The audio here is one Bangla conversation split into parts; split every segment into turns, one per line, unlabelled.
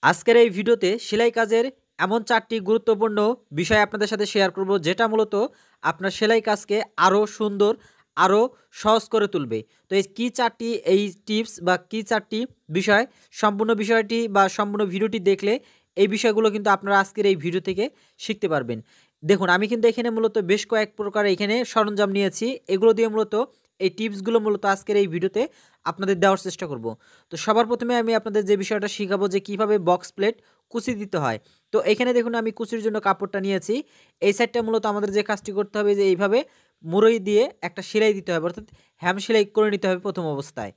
আজকের এই ভিডিওতে সেলাই কাজের এমন 4টি গুরুত্বপূর্ণ বিষয় আপনাদের সাথে শেয়ার করব, যেটা মূলত আপনার সেলাই কাজকে আরও সুন্দর, আরও সহজ করে তুলবে। তো এই টিপস বা কি 4টি বিষয়, সম্পূর্ণ বিষয়টি বা সম্পূর্ণ ভিডিওটি দেখলে এই বিষয়গুলো কিন্তু আপনারা আজকের এই ভিডিও থেকে শিখতে পারবেন। দেখুন, আমি কিন্তু এখানে মূলত বেশ কয়েক প্রকার এখানে সরঞ্জাম নিয়েছি। এগুলো দিয়ে মূলত এই টিপসগুলো মূলত আজকের এই ভিডিওতে আপনাদের দেওয়ার চেষ্টা করব। তো সবার প্রথমে আমি আপনাদের যে বিষয়টা শিখাবো যে কিভাবে বক্স প্লেট কুচি দিতে হয়। তো এখানে দেখুন, আমি কুচির জন্য কাপড়টা নিয়েছি। এই সাইডটা মূলত আমাদের যে কাজটি করতে হবে যে এইভাবে মুরই দিয়ে একটা সেলাই দিতে হবে, অর্থাৎ হ্যাম সেলাই করে নিতে হবে প্রথম অবস্থায়।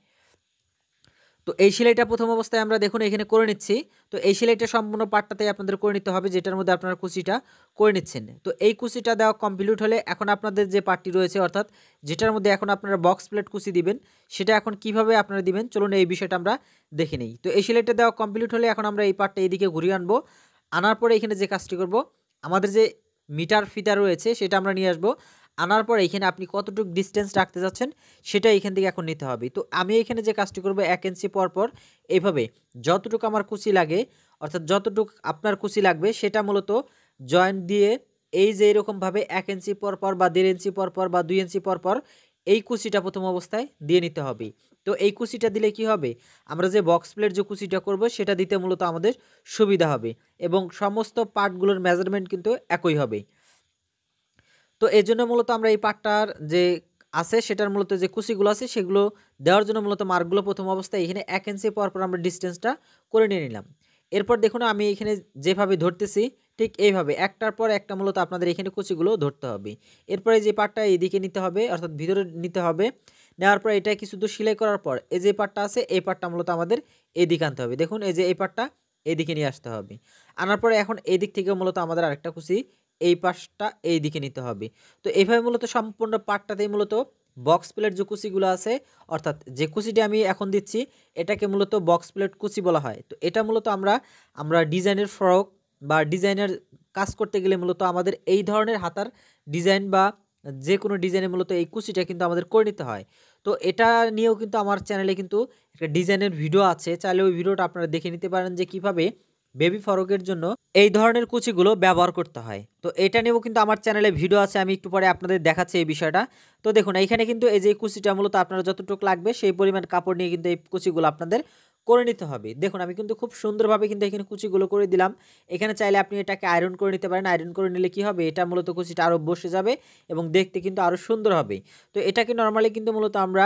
তো এই সেলাইটা প্রথম অবস্থায় আমরা দেখুন এখানে করে নিচ্ছি। তো এই সেলাইটা সম্পূর্ণ পার্টটাতেই আপনাদের করে নিতে হবে, যেটার মধ্যে আপনারা কুচিটা করে নিচ্ছেন। তো এই কুচিটা দেওয়া কমপ্লিট হলে এখন আপনাদের যে পার্টটি রয়েছে, অর্থাৎ যেটার মধ্যে এখন আপনারা বক্স প্লেট কুচি দিবেন, সেটা এখন কিভাবে আপনারা দিবেন চলুন এই বিষয়টা আমরা দেখে নিই। তো এই সেলাইটা দেওয়া কমপ্লিট হলে এখন আমরা এই পার্টটা এইদিকে ঘুরিয়ে আনবো। আনার পরে এখানে যে কাজটি করব, আমাদের যে মিটার ফিতা রয়েছে সেটা আমরা নিয়ে আসবো। আনার পরে এখানে আপনি কতটুকু ডিস্টেন্স রাখতে যাচ্ছেন সেটা এখান থেকে এখন নিতে হবে। তো আমি এখানে যে কাজটি করব, 1 ইঞ্চি পর এইভাবে যতটুকু আমার কুচি লাগে, অর্থাৎ যতটুকু আপনার কুচি লাগবে সেটা মূলত জয়েন্ট দিয়ে এই যে এরকমভাবে 1 ইঞ্চি পর বা 1.5 ইঞ্চি পর বা 2 ইঞ্চি পর এই কুচিটা প্রথম অবস্থায় দিয়ে নিতে হবে। তো এই কুচিটা দিলে কি হবে, আমরা যে বক্স প্লেট যে কুচিটা করব সেটা দিতে মূলত আমাদের সুবিধা হবে এবং সমস্ত পার্টগুলোর মেজারমেন্ট কিন্তু একই হবে। তো এই জন্য মূলত আমরা এই পার্টটার যে আছে সেটার মূলত যে কুচিগুলো আছে সেগুলো দেওয়ার জন্য মূলত মার্কগুলো প্রথম অবস্থায় এখানে 1 ইঞ্চি পর আমরা ডিস্টেন্সটা করে নিয়ে নিলাম। এরপর দেখুন আমি এখানে যেভাবে ধরতেছি ঠিক এইভাবে একটার পর একটা মূলত আপনাদের এখানে কুচিগুলো ধরতে হবে। এরপরে যে পার্টটা এইদিকে নিতে হবে, অর্থাৎ ভিতরে নিতে হবে। নেওয়ার পর এটা কিছু দূর সেলাই করার পর এই যে পার্টটা আছে এই পার্টটা মূলত আমাদের এইদিকে আনতে হবে। দেখুন এই যে এই পার্টটা এইদিকে নিয়ে আসতে হবে। আনার পরে এখন এই দিক থেকে মূলত আমাদের আরেকটা কুচি এই পাশটা এই দিকে নিতে হবে। তো এইভাবে মূলত সম্পূর্ণ পার্টটাতেই মূলত বক্স প্লেট যে কুচিগুলো আছে, অর্থাৎ যে কুচিটি আমি এখন দিচ্ছি এটাকে মূলত বক্স প্লেট কুচি বলা হয়। তো এটা মূলত আমরা ডিজাইনের ফ্রক বা ডিজাইনের কাজ করতে গেলে মূলত আমাদের এই ধরনের হাতার ডিজাইন বা যে কোনো ডিজাইনে মূলত এই কুচিটা কিন্তু আমাদের করে নিতে হয়। তো এটা নিয়েও কিন্তু আমার চ্যানেলে কিন্তু একটা ডিজাইনের ভিডিও আছে, চাইলে ওই ভিডিওটা আপনারা দেখে নিতে পারেন যে কিভাবে বেবি ফরকের জন্য এই ধরনের কুচিগুলো ব্যবহার করতে হয়। তো এটা নিয়েও কিন্তু আমার চ্যানেলে ভিডিও আছে, আমি একটু পরে আপনাদের দেখাচ্ছি এই বিষয়টা। তো দেখুন এইখানে কিন্তু এই যে কুচিটা মূলত আপনারা যতটুকু লাগবে সেই পরিমাণ কাপড় নিয়ে কিন্তু এই কুচিগুলো আপনাদের করে নিতে হবে। দেখুন আমি কিন্তু খুব সুন্দরভাবে কিন্তু এখানে কুচিগুলো করে দিলাম। এখানে চাইলে আপনি এটাকে আয়রন করে নিতে পারেন। আয়রন করে নিলে কি হবে, এটা মূলত কুচিটা আরও বসে যাবে এবং দেখতে কিন্তু আরও সুন্দর হবে। তো এটাকে নর্মালি কিন্তু মূলত আমরা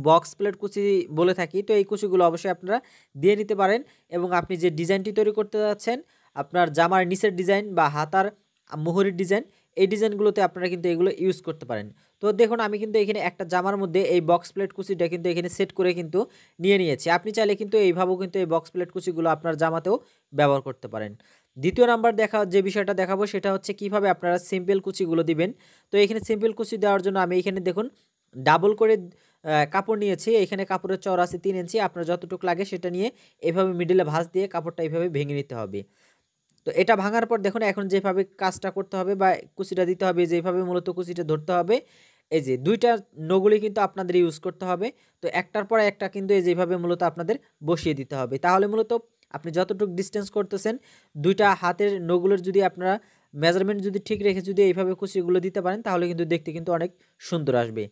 বক্স প্লেট কুচি বলে থাকি। তো এই কুচিগুলো অবশ্যই আপনারা দিয়ে নিতে পারেন এবং আপনি যে ডিজাইনটি তৈরি করতে যাচ্ছেন, আপনার জামার নিচের ডিজাইন বা হাতার মোহরের ডিজাইন, এই ডিজাইনগুলোতে আপনারা কিন্তু এগুলো ইউজ করতে পারেন। তো দেখুন আমি কিন্তু এখানে একটা জামার মধ্যে এই বক্স প্লেট কুচিটা কিন্তু এখানে সেট করে কিন্তু নিয়ে নিয়েছি। আপনি চাইলে কিন্তু এইভাবেও কিন্তু এই বক্স প্লেট কুচিগুলো আপনার জামাতেও ব্যবহার করতে পারেন। দ্বিতীয় নাম্বার যে বিষয়টা দেখাবো সেটা হচ্ছে কিভাবে আপনারা সিম্পল কুচিগুলো দিবেন। তো এখানে সিম্পল কুচি দেওয়ার জন্য আমি এখানে দেখুন ডাবল করে কাপড় নিয়েছি। এখানে কাপড়ের চওড়া আছে 3 ইঞ্চি। আপনার যতটুকু লাগে সেটা নিয়ে এভাবে মিডলে ভাঁজ দিয়ে কাপড়টা এইভাবে ভেঙে নিতে হবে। তো এটা ভাঙার পর দেখুন এখন যেভাবে কাজটা করতে হবে বা কুচিটা দিতে হবে, যেভাবে মূলত কুচিটা ধরতে হবে, এই যে 2টা নগুলি কিন্তু আপনাদের ইউজ করতে হবে। তো একটার পর একটা কিন্তু এই যেভাবে মূলত আপনাদের বসিয়ে দিতে হবে। তাহলে মূলত আপনি যতটুকু ডিস্টেন্স করতেছেন 2টা হাতের নগুলোর যদি আপনারা মেজারমেন্ট যদি ঠিক রেখে যদি এইভাবে কুচিগুলো দিতে পারেন তাহলে কিন্তু দেখতে কিন্তু অনেক সুন্দর আসবে।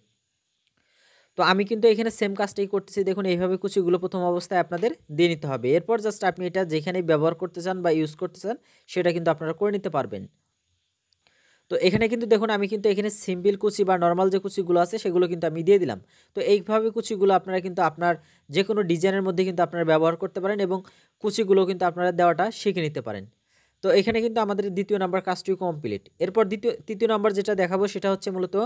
তো আমি কিন্তু এখানে সেম কাজটাই করতেছি। দেখুন এইভাবে কুচিগুলো প্রথম অবস্থায় আপনাদের দিয়ে নিতে হবে। এরপর জাস্ট আপনি এটা যেখানে ব্যবহার করতে চান বা ইউজ করতে চান সেটা কিন্তু আপনারা করে নিতে পারবেন। তো এখানে কিন্তু দেখুন আমি কিন্তু এখানে সিম্পল কুচি বা নরমাল যে কুচিগুলো আছে সেগুলো কিন্তু আমি দিয়ে দিলাম। তো এইভাবে কুচিগুলো আপনারা কিন্তু আপনার যে কোনো ডিজাইনের মধ্যে কিন্তু আপনারা ব্যবহার করতে পারেন এবং কুচিগুলো কিন্তু আপনারা দেওয়াটা শিখে নিতে পারেন। তো এখানে কিন্তু আমাদের দ্বিতীয় নাম্বার কাজটি কমপ্লিট। এরপর তৃতীয় নাম্বার যেটা দেখাবো সেটা হচ্ছে মূলত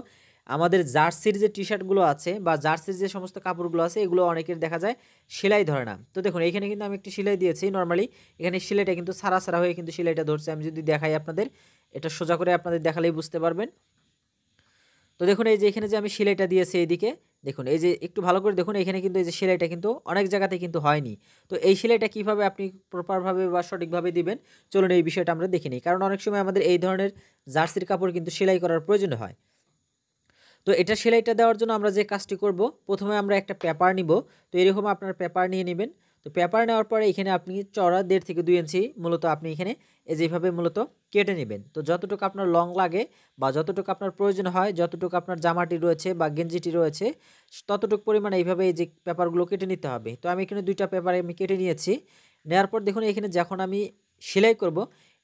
আমাদের জার্সির যে টি শার্টগুলো আছে বা জার্সির যে সমস্ত কাপড়গুলো আছে এগুলো অনেকের দেখা যায় সেলাই ধরে না। তো দেখুন এখানে কিন্তু আমি একটি সেলাই দিয়েছি নর্মালি, এখানে সেলাইটা কিন্তু সারা হয়ে কিন্তু সেলাইটা ধরছে। আমি যদি দেখাই আপনাদের, এটা সোজা করে আপনাদের দেখালেই বুঝতে পারবেন। তো দেখুন এই যে এখানে যে আমি সেলাইটা দিয়েছি এইদিকে, দেখুন এই যে একটু ভালো করে দেখুন এখানে কিন্তু এই যে সেলাইটা কিন্তু অনেক জায়গাতে কিন্তু হয়নি। তো এই সেলাইটা কিভাবে আপনি প্রপারভাবে বা সঠিকভাবে দিবেন চলুন এই বিষয়টা আমরা দেখে নিই। কারণ অনেক সময় আমাদের এই ধরনের জার্সির কাপড় কিন্তু সেলাই করার প্রয়োজন হয়। তো এটা সেলাইটা দেওয়ার জন্য আমরা যে কাজটি করব, প্রথমে আমরা একটা পেপার নিব। তো এরকম আপনার পেপার নিয়ে নেবেন। তো পেপার নেওয়ার পরে এখানে আপনি চড়া 1.5 থেকে 2 ইঞ্চি মূলত আপনি এখানে এই যেভাবে মূলত কেটে নেবেন। তো যতটুকু আপনার লং লাগে বা যতটুকু আপনার প্রয়োজন হয়, যতটুকু আপনার জামাটি রয়েছে বা গেঞ্জিটি রয়েছে ততটুকু পরিমাণে এইভাবে এই যে পেপারগুলো কেটে নিতে হবে। তো আমি এখানে 2টা পেপার আমি কেটে নিয়েছি। নেওয়ার পর দেখুন এখানে যখন আমি সেলাই করব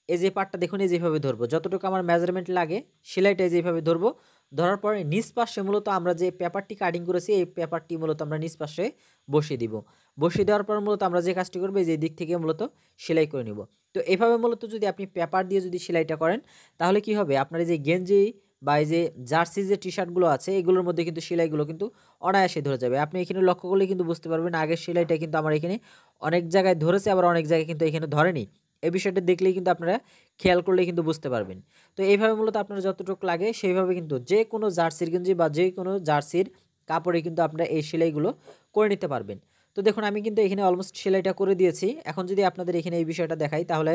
এই যে পাটটা দেখুন এই যেভাবে ধরবো, যতটুকু আমার মেজারমেন্ট লাগে সেলাইটা যেভাবে ধরবো। ধরার পরে নিচ পাশে মূলত আমরা যে পেপারটি কাটিং করেছি এই পেপারটি মূলত আমরা নিচ পাশে বসিয়ে দিব। বসিয়ে দেওয়ার পর মূলত আমরা যে কাজটি করবো যে দিক থেকে মূলত সেলাই করে নিব। তো এভাবে মূলত যদি আপনি পেপার দিয়ে যদি সেলাইটা করেন তাহলে কি হবে, আপনার এই যে গেঞ্জি বা এই যে জার্সি যে টি শার্টগুলো আছে এগুলোর মধ্যে কিন্তু সেলাইগুলো কিন্তু অনায়াসে ধরে যাবে। আপনি এখানে লক্ষ্য করলে কিন্তু বুঝতে পারবেন আগের সেলাইটা কিন্তু আমার এখানে অনেক জায়গায় ধরেছে, আবার অনেক জায়গায় কিন্তু এখানে ধরেনি। এই বিষয়টা দেখলেই কিন্তু আপনারা খেয়াল করলেই কিন্তু বুঝতে পারবেন। তো এইভাবে মূলত আপনারা যতটুকু লাগে সেইভাবে কিন্তু যে কোনো জার্সির গেঞ্জি বা যে কোনো জার্সির কাপড়ে কিন্তু আপনারা এই সেলাইগুলো করে নিতে পারবেন। তো দেখুন আমি কিন্তু এখানে অলমোস্ট সেলাইটা করে দিয়েছি। এখন যদি আপনাদের এখানে এই বিষয়টা দেখাই তাহলে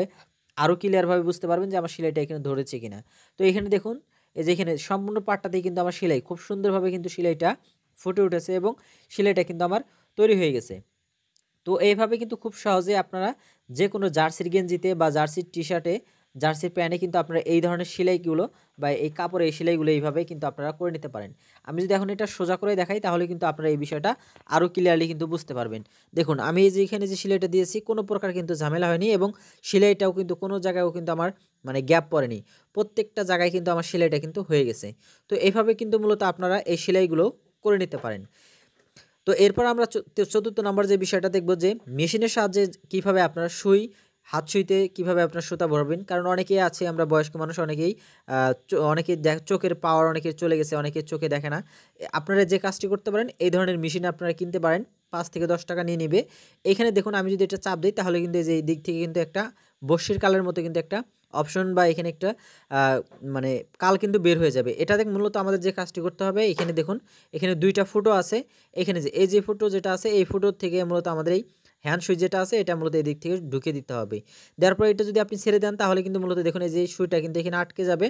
আরও ক্লিয়ারভাবে বুঝতে পারবেন যে আমার সেলাইটা এখানে ধরেছে কিনা। তো এখানে দেখুন এই যে এখানে সম্পূর্ণ পাটটাতেই কিন্তু আমার সেলাই খুব সুন্দরভাবে কিন্তু সেলাইটা ফুটে উঠেছে এবং সেলাইটা কিন্তু আমার তৈরি হয়ে গেছে। তো এইভাবে কিন্তু খুব সহজে আপনারা যে কোনো জার্সির গেঞ্জিতে বা জার্সির টি শার্টে, জার্সির প্যান্টে কিন্তু আপনারা এই ধরনের সেলাইগুলো বা এই কাপড়ে এই সেলাইগুলো এইভাবে কিন্তু আপনারা করে নিতে পারেন। আমি যদি এখন এটা সোজা করে দেখাই তাহলে কিন্তু আপনারা এই বিষয়টা আরও ক্লিয়ারলি কিন্তু বুঝতে পারবেন। দেখুন আমি এই যে এখানে যে সেলাইটা দিয়েছি কোনো প্রকার কিন্তু ঝামেলা হয়নি এবং সেলাইটাও কিন্তু কোনো জায়গায়ও কিন্তু আমার মানে গ্যাপ পড়েনি। প্রত্যেকটা জায়গায় কিন্তু আমার সেলাইটা কিন্তু হয়ে গেছে। তো এইভাবে কিন্তু মূলত আপনারা এই সেলাইগুলো করে নিতে পারেন। তো এরপর আমরা চতুর্থ নম্বর যে বিষয়টা দেখব যে মেশিনের সাহায্যে কিভাবে আপনারা সুই, হাত সুইতে কিভাবে আপনার সুতা ভরবেন। কারণ অনেকেই আছে আমরা বয়স্ক মানুষ অনেকেই অনেকের চোখের পাওয়ার অনেকের চলে গেছে, অনেকের চোখে দেখে না। আপনারা যে কাজটি করতে পারেন এই ধরনের মেশিন আপনারা কিনতে পারেন, 5 থেকে 10 টাকা নিয়ে নেবে। এখানে দেখুন আমি যদি এটা চাপ দিই তাহলে কিন্তু এই যে এই দিক থেকে কিন্তু একটা বড়শির কালের মতো কিন্তু একটা অপশন বা এখানে একটা মানে কাল কিন্তু বের হয়ে যাবে। এটা দেখ মূলত আমাদের যে কাজটি করতে হবে এখানে দেখুন এখানে 2টা ফুটো আছে। এখানে যে এই যে ফুটো যেটা আছে এই ফুটোর থেকে মূলত আমাদের এই হ্যান্ড সুই যেটা আছে এটা মূলত এই দিক থেকে ঢুকিয়ে দিতে হবে। দেওয়ার পরে এটা যদি আপনি ছেড়ে দেন তাহলে কিন্তু মূলত দেখুন এই যে সুইটা কিন্তু এখানে আটকে যাবে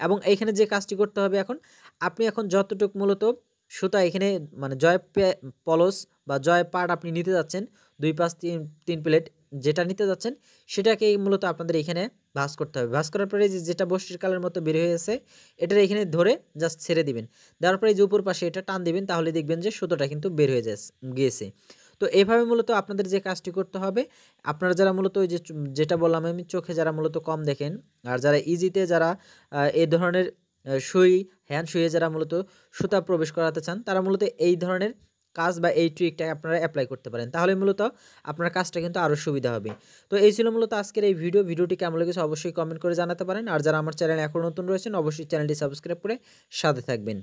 এবং এইখানে যে কাজটি করতে হবে এখন আপনি এখন যতটুকু মূলত সুতা এখানে মানে পলস বা জয় পাট আপনি নিতে যাচ্ছেন 2 5 3 প্লেট যেটা নিতে যাচ্ছেন সেটাকেই মূলত আপনাদের এখানে ভাঁজ করতে হবে। ভাঁজ করার পরে যেটা বস্টির কালের মতো বের হয়ে গেছে এটার এখানে ধরে জাস্ট ছেড়ে দিবেন। দেওয়ার পরে যে উপর পাশে এটা টান দিবেন তাহলে দেখবেন যে সুতোটা কিন্তু বের হয়ে গিয়েছে। তো এভাবে মূলত আপনাদের যে কাজটি করতে হবে, আপনারা যারা মূলত ওই যে যেটা বললাম আমি চোখে যারা মূলত কম দেখেন আর যারা ইজিতে যারা এই ধরনের সুই, হ্যান্ড সুইয়ে যারা মূলত সুতা প্রবেশ করাতে চান তারা মূলত এই ধরনের কাজ বা এই ট্রিকটা আপনারা অ্যাপ্লাই করতে পারেন। তাহলে মূলত আপনার কাজটা কিন্তু আরও সুবিধা হবে। তো এই ছিল মূলত আজকের এই ভিডিওটি কেমন লেগেছে অবশ্যই কমেন্ট করে জানাতে পারেন। আর যারা আমার চ্যানেলে এখন নতুন রয়েছেন অবশ্যই চ্যানেলটি সাবস্ক্রাইব করে সাথে থাকবেন।